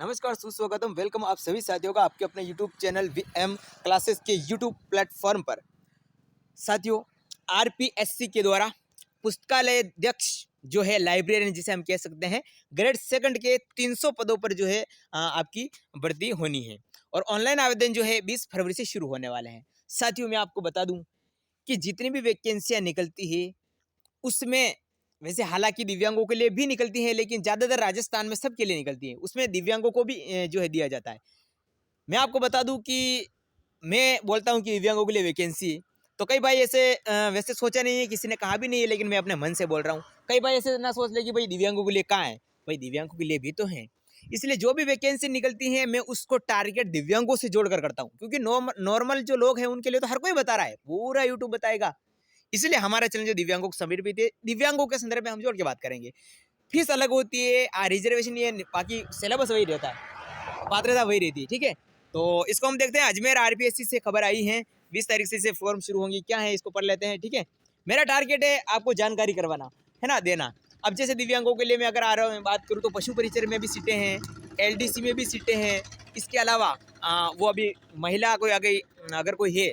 नमस्कार, सुस्वागतम, वेलकम आप सभी साथियों का आपके अपने YouTube चैनल वीएम क्लासेस के YouTube प्लेटफॉर्म पर। साथियों, आरपीएससी के द्वारा पुस्तकालय अध्यक्ष जो है, लाइब्रेरियन जिसे हम कह सकते हैं, ग्रेड सेकंड के 300 पदों पर जो है आपकी भर्ती होनी है और ऑनलाइन आवेदन जो है 20 फरवरी से शुरू होने वाले हैं। साथियों, मैं आपको बता दूं कि जितनी भी वैकेंसियां निकलती है उसमें, वैसे हालांकि दिव्यांगों के लिए भी निकलती है, लेकिन ज़्यादातर राजस्थान में सबके लिए निकलती है, उसमें दिव्यांगों को भी जो है दिया जाता है। मैं आपको बता दूं कि मैं बोलता हूं कि दिव्यांगों के लिए वैकेंसी है, तो कई भाई ऐसे वैसे सोचा नहीं है, किसी ने कहा भी नहीं है, लेकिन मैं अपने मन से बोल रहा हूँ। कई भाई ऐसे ना सोच ले कि भाई दिव्यांगों के लिए कहाँ है, भाई दिव्यांगों के लिए भी तो है। इसलिए जो भी वैकेंसी निकलती है मैं उसको टारगेट दिव्यांगों से जोड़कर करता हूँ, क्योंकि नॉर्मल जो लोग हैं उनके लिए तो हर कोई बता रहा है, पूरा यूट्यूब बताएगा। इसलिए हमारा चैनल जो दिव्यांगों को समर्पित है, दिव्यांगों के संदर्भ में हम जोड़ के बात करेंगे। फीस अलग होती है, रिजर्वेशन ये बाकी सिलेबस वही रहता है, पात्रता वही रहती है, ठीक है। तो इसको हम देखते हैं। अजमेर आरपीएससी से खबर आई है, 20 तारीख से फॉर्म शुरू होंगी, क्या है इसको पढ़ लेते हैं, ठीक है। मेरा टारगेट है आपको जानकारी करवाना, है ना, देना। अब जैसे दिव्यांगों के लिए मैं अगर आ रहा हूँ बात करूँ तो पशु परिचर में भी सीटें हैं, एलडीसी में भी सीटें हैं। इसके अलावा वो अभी महिला कोई अगर कोई है,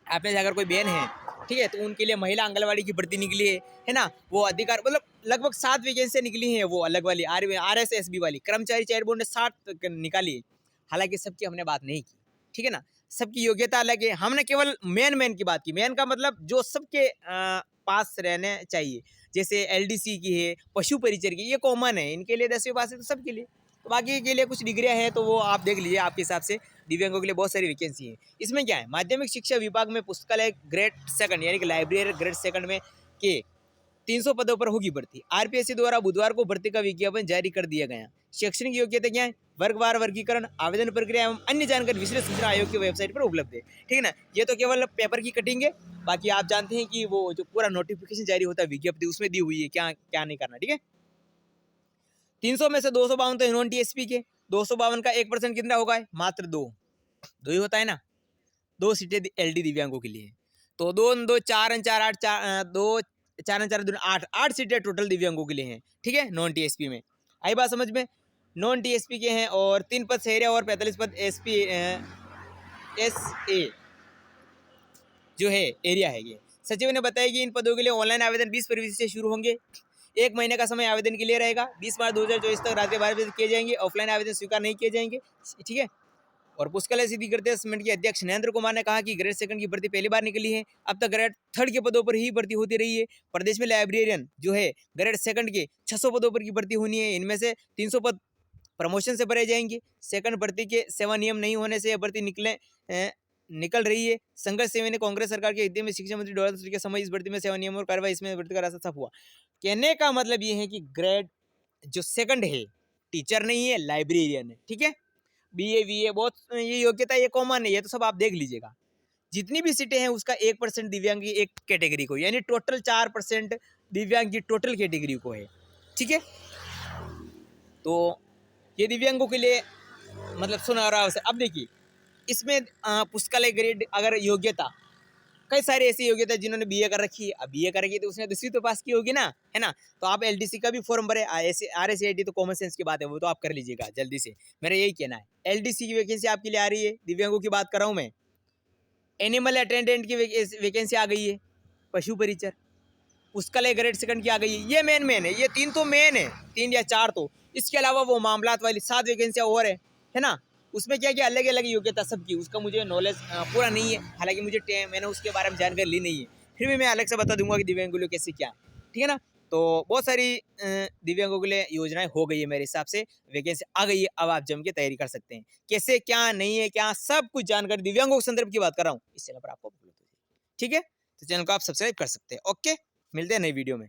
आप में से अगर कोई बहन है, ठीक है, तो उनके लिए महिला आंगनवाड़ी की भर्ती निकली है ना, वो अधिकार मतलब लगभग 7 वैकेंसी निकली हैं, वो अलग वाली RSSB वाली कर्मचारी चयन बोर्ड ने 7 निकाली है। हालांकि सबकी हमने बात नहीं की, ठीक है ना, सबकी योग्यता अलग है। हमने केवल मेन की बात की। मेन का मतलब जो सबके पास रहने चाहिए, जैसे एलडीसी की है, पशु परिचर की, ये कॉमन है, इनके लिए 10वीं पास है तो सबके लिए। तो बाकी के लिए कुछ डिग्रियां हैं तो वो आप देख लीजिए, आपके हिसाब से दिव्यांगों के लिए बहुत सारी वैकेंसी है। इसमें क्या है, माध्यमिक शिक्षा विभाग में पुस्तकालय ग्रेड सेकंड यानी कि लाइब्रेरी ग्रेड सेकंड में के 300 पदों पर होगी भर्ती। आरपीएससी द्वारा बुधवार को भर्ती का विज्ञापन जारी कर दिया गया। शैक्षणिक योग्यता क्या है, वर्गवार वर्गीकरण, आवेदन प्रक्रिया एवं अन्य जानकारी विशेष सूचना आयोग की वेबसाइट पर उपलब्ध है, ठीक है ना। ये तो केवल पेपर की कटिंग है, बाकी आप जानते हैं कि वो जो पूरा नोटिफिकेशन जारी होता है, विज्ञप्ति उसमें दी हुई है क्या क्या नहीं करना, ठीक है। 300 में से 252 तो नॉन टीएसपी के, 252 का 1% कितना होगा, मात्र दो ही होता है ना। 2 सीटें एलडी दिव्यांगों के लिए, तो 2 2 4 4 8 4 2 4 4 2 8 8 सीटें टोटल दिव्यांगों के लिए हैं, ठीक है, नॉन टीएसपी में। आई बात समझ में। नॉन टीएसपी के हैं और 3 पद शहरी और 45 पद SA जो है, एरिया है ये। सचिव ने बताया कि इन पदों के लिए ऑनलाइन आवेदन 20 फरवरी से शुरू होंगे। 1 महीने का समय आवेदन के लिए रहेगा। 20 मार्च 2024 तक रात के 12 बजे किए जाएंगे। ऑफलाइन आवेदन स्वीकार नहीं किए जाएंगे, ठीक है। और पुस्तकालय सिद्धि करते समिति के अध्यक्ष नरेंद्र कुमार ने कहा कि ग्रेड सेकंड की भर्ती पहली बार निकली है। अब तक ग्रेड थर्ड के पदों पर ही भर्ती होती रही है। प्रदेश में लाइब्रेरियन जो है ग्रेड सेकंड के 600 पदों पर की भर्ती होनी है। इनमें से 300 पद प्रमोशन से भरे जाएंगे। सेकंड भर्ती के सेवा नियम नहीं होने से यह भर्ती निकल रही है। संघर्ष सेवी ने कांग्रेस सरकार के हित में शिक्षा मंत्री डॉक्टर के समय इस भर्ती में सेवा नियम और कार्रवाई इसमें भर्ती का रास्ता साफ हुआ। कहने का मतलब ये है कि ग्रेड जो सेकंड है, टीचर नहीं है, लाइब्रेरियन है, ठीक है। BA बहुत ये योग्यता ये कॉमन है, ये तो सब आप देख लीजिएगा। जितनी भी सीटें हैं उसका 1% दिव्यांग की एक कैटेगरी को, यानी टोटल 4% दिव्यांग की टोटल कैटेगरी को है, ठीक है। तो ये दिव्यांगों के लिए मतलब सुना रहा है। अब देखिए, इसमें पुस्तकालय ग्रेड अगर योग्यता, कई सारी ऐसी योग्यता जिन्होंने BA कर रखी है। अब BA कर रखी है तो उसने 10वीं तो पास की होगी ना, है ना। तो आप LDC का भी फॉर्म भरे, RSAID तो कॉमन सेंस की बात है, वो तो आप कर लीजिएगा जल्दी से, मेरा यही कहना है। LDC की वैकेंसी आपके लिए आ रही है, दिव्यांगों की बात कर रहा हूँ मैं। एनिमल अटेंडेंट की वैकेंसी आ गई है, पशु परिचर, पुस्तकालय ग्रेड सेकंड की आ गई है। ये मेन है, ये 3 तो मेन है, 3 या 4 तो। इसके अलावा वो मामलात वाली 7 वैकेंसियाँ और है ना। उसमें क्या क्या अलग अलग योग्यता सबकी, उसका मुझे नॉलेज पूरा नहीं है, हालांकि मैंने उसके बारे में जानकारी ली नहीं है। फिर भी मैं अलग से बता दूंगा कि दिव्यांगों के लिए कैसे क्या, ठीक है ना। तो बहुत सारी दिव्यांगों के लिए योजनाएं हो गई है मेरे हिसाब से, वैकेंसी आ गई है। अब आप जम के तैयारी कर सकते हैं, कैसे क्या नहीं है, क्या सब कुछ जानकारी दिव्यांगों के संदर्भ की बात कर रहा हूँ इस चैनल पर आपको, ठीक है। तो चैनल को आप सब्सक्राइब कर सकते हैं। ओके, मिलते हैं नई वीडियो में।